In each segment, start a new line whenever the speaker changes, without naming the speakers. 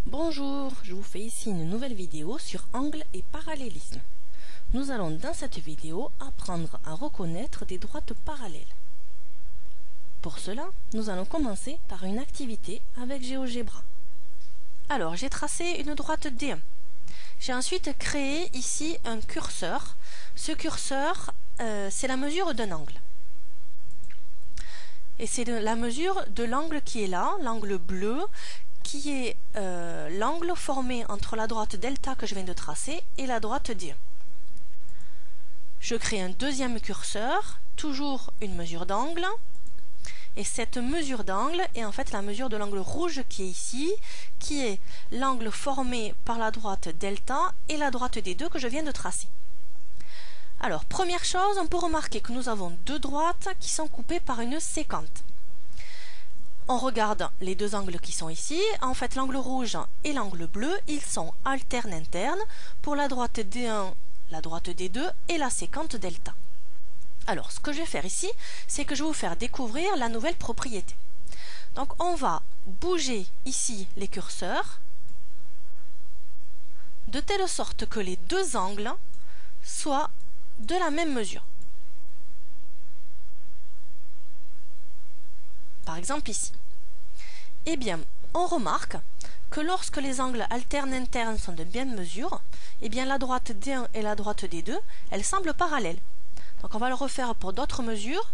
Bonjour, je vous fais ici une nouvelle vidéo sur angle et parallélisme. Nous allons dans cette vidéo apprendre à reconnaître des droites parallèles. Pour cela, nous allons commencer par une activité avec GeoGebra. Alors, j'ai tracé une droite D1. J'ai ensuite créé ici un curseur. Ce curseur, c'est la mesure d'un angle. Et c'est la mesure de l'angle qui est là, l'angle bleu, qui est l'angle formé entre la droite delta que je viens de tracer et la droite D1. Je crée un deuxième curseur, toujours une mesure d'angle, et cette mesure d'angle est en fait la mesure de l'angle rouge qui est ici, qui est l'angle formé par la droite delta et la droite D2 que je viens de tracer. Alors, première chose, on peut remarquer que nous avons deux droites qui sont coupées par une séquente. On regarde les deux angles qui sont ici. En fait, l'angle rouge et l'angle bleu, ils sont alternes internes pour la droite D1, la droite D2 et la séquente delta. Alors, ce que je vais faire ici, c'est que je vais vous faire découvrir la nouvelle propriété. Donc, on va bouger ici les curseurs de telle sorte que les deux angles soient de la même mesure. Par exemple ici. Eh bien, on remarque que lorsque les angles alternes internes sont de même mesure, eh bien la droite D1 et la droite D2, elles semblent parallèles. Donc on va le refaire pour d'autres mesures.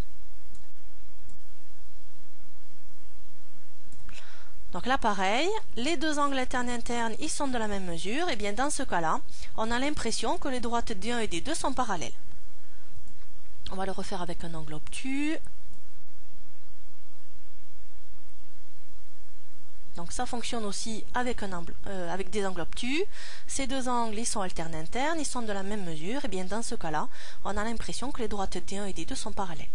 Donc là pareil, les deux angles alternes internes, ils sont de la même mesure. Et bien dans ce cas-là, on a l'impression que les droites D1 et D2 sont parallèles. On va le refaire avec un angle obtus. Donc ça fonctionne aussi avec des angles obtus. Ces deux angles, ils sont alternes internes, ils sont de la même mesure. Et bien dans ce cas-là, on a l'impression que les droites D1 et D2 sont parallèles.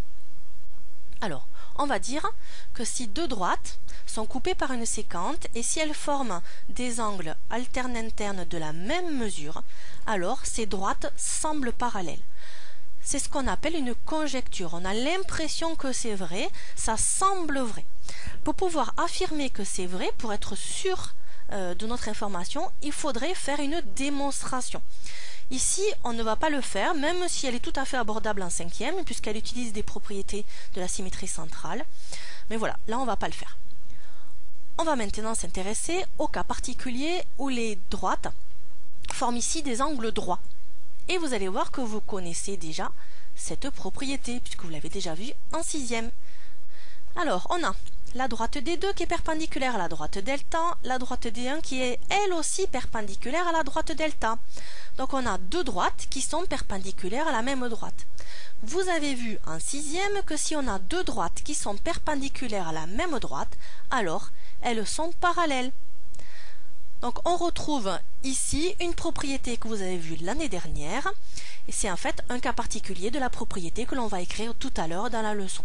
Alors, on va dire que si deux droites sont coupées par une séquente et si elles forment des angles alternes internes de la même mesure, alors ces droites semblent parallèles. C'est ce qu'on appelle une conjecture. On a l'impression que c'est vrai, ça semble vrai. Pour pouvoir affirmer que c'est vrai, pour être sûr de notre information, il faudrait faire une démonstration. Ici, on ne va pas le faire, même si elle est tout à fait abordable en cinquième, puisqu'elle utilise des propriétés de la symétrie centrale. Mais voilà, là on ne va pas le faire. On va maintenant s'intéresser au cas particulier où les droites forment ici des angles droits. Et vous allez voir que vous connaissez déjà cette propriété, puisque vous l'avez déjà vue en sixième. Alors, on a la droite D2 qui est perpendiculaire à la droite delta, la droite D1 qui est elle aussi perpendiculaire à la droite delta. Donc on a deux droites qui sont perpendiculaires à la même droite. Vous avez vu en sixième que si on a deux droites qui sont perpendiculaires à la même droite, alors elles sont parallèles. Donc on retrouve ici une propriété que vous avez vue l'année dernière, et c'est en fait un cas particulier de la propriété que l'on va écrire tout à l'heure dans la leçon.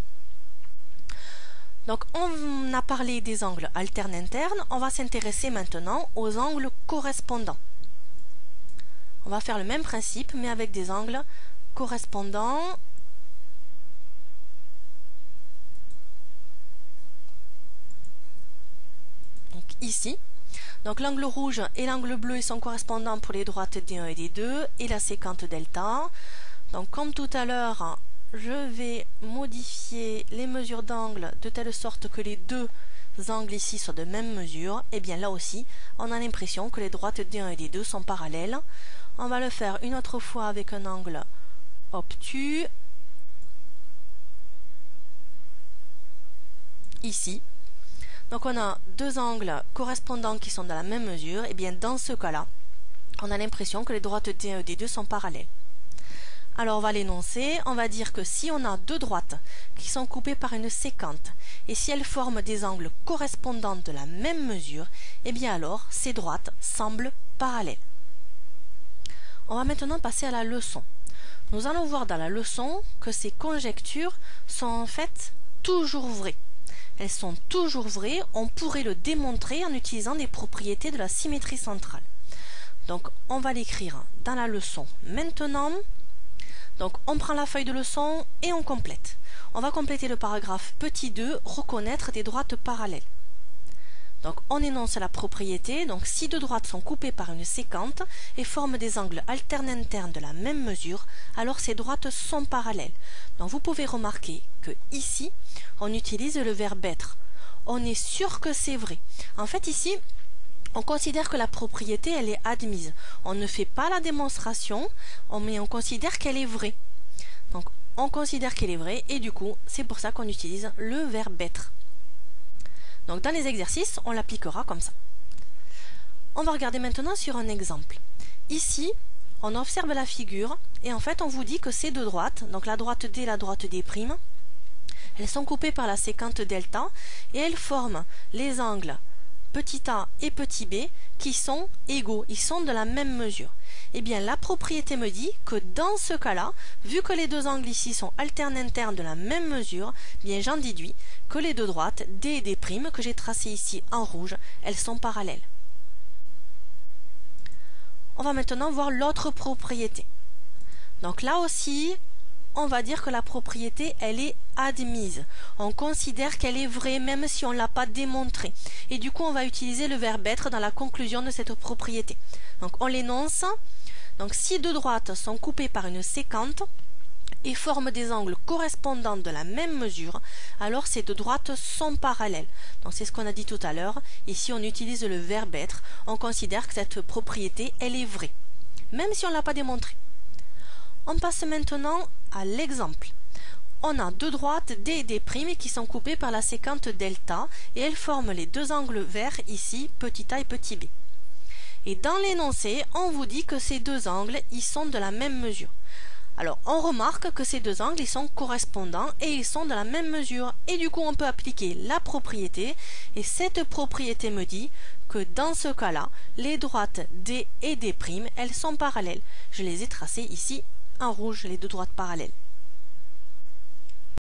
Donc on a parlé des angles alternes internes, on va s'intéresser maintenant aux angles correspondants. On va faire le même principe mais avec des angles correspondants. Donc ici. Donc l'angle rouge et l'angle bleu ils sont correspondants pour les droites D1 et D2 et la séquente delta. Donc comme tout à l'heure, je vais modifier les mesures d'angle de telle sorte que les deux angles ici soient de même mesure. Et bien là aussi, on a l'impression que les droites D1 et D2 sont parallèles. On va le faire une autre fois avec un angle obtus. Ici. Donc on a deux angles correspondants qui sont de la même mesure. Et bien dans ce cas-là, on a l'impression que les droites D1 et D2 sont parallèles. Alors on va l'énoncer, on va dire que si on a deux droites qui sont coupées par une séquente et si elles forment des angles correspondants de la même mesure, eh bien alors ces droites semblent parallèles. On va maintenant passer à la leçon. Nous allons voir dans la leçon que ces conjectures sont en fait toujours vraies. Elles sont toujours vraies, on pourrait le démontrer en utilisant des propriétés de la symétrie centrale. Donc on va l'écrire dans la leçon maintenant. Donc on prend la feuille de leçon et on complète. On va compléter le paragraphe petit 2, reconnaître des droites parallèles. Donc on énonce la propriété, donc si deux droites sont coupées par une sécante et forment des angles alternes internes de la même mesure, alors ces droites sont parallèles. Donc vous pouvez remarquer que ici, on utilise le verbe être. On est sûr que c'est vrai. En fait ici, on considère que la propriété, elle est admise. On ne fait pas la démonstration, mais on considère qu'elle est vraie. Donc on considère qu'elle est vraie et du coup, c'est pour ça qu'on utilise le verbe être. Donc dans les exercices, on l'appliquera comme ça. On va regarder maintenant sur un exemple. Ici, on observe la figure et en fait on vous dit que ces deux droites, donc la droite D et la droite D', elles sont coupées par la sécante delta et elles forment les angles petit a et petit b qui sont égaux, ils sont de la même mesure. Eh bien la propriété me dit que dans ce cas-là, vu que les deux angles ici sont alternes internes de la même mesure, bien j'en déduis que les deux droites D et D' que j'ai tracées ici en rouge, elles sont parallèles. On va maintenant voir l'autre propriété. Donc là aussi, on va dire que la propriété, elle est admise. On considère qu'elle est vraie même si on ne l'a pas démontrée. Et du coup, on va utiliser le verbe être dans la conclusion de cette propriété. Donc on l'énonce. Donc si deux droites sont coupées par une sécante et forment des angles correspondants de la même mesure, alors ces deux droites sont parallèles. Donc c'est ce qu'on a dit tout à l'heure. Ici, on utilise le verbe être. On considère que cette propriété, elle est vraie, même si on ne l'a pas démontrée. On passe maintenant à l'exemple. On a deux droites D et D' qui sont coupées par la sécante delta et elles forment les deux angles verts ici, petit a et petit b. Et dans l'énoncé, on vous dit que ces deux angles, ils sont de la même mesure. Alors, on remarque que ces deux angles, ils sont correspondants et ils sont de la même mesure. Et du coup, on peut appliquer la propriété. Et cette propriété me dit que dans ce cas-là, les droites D et D', elles sont parallèles. Je les ai tracées ici en rouge, les deux droites parallèles.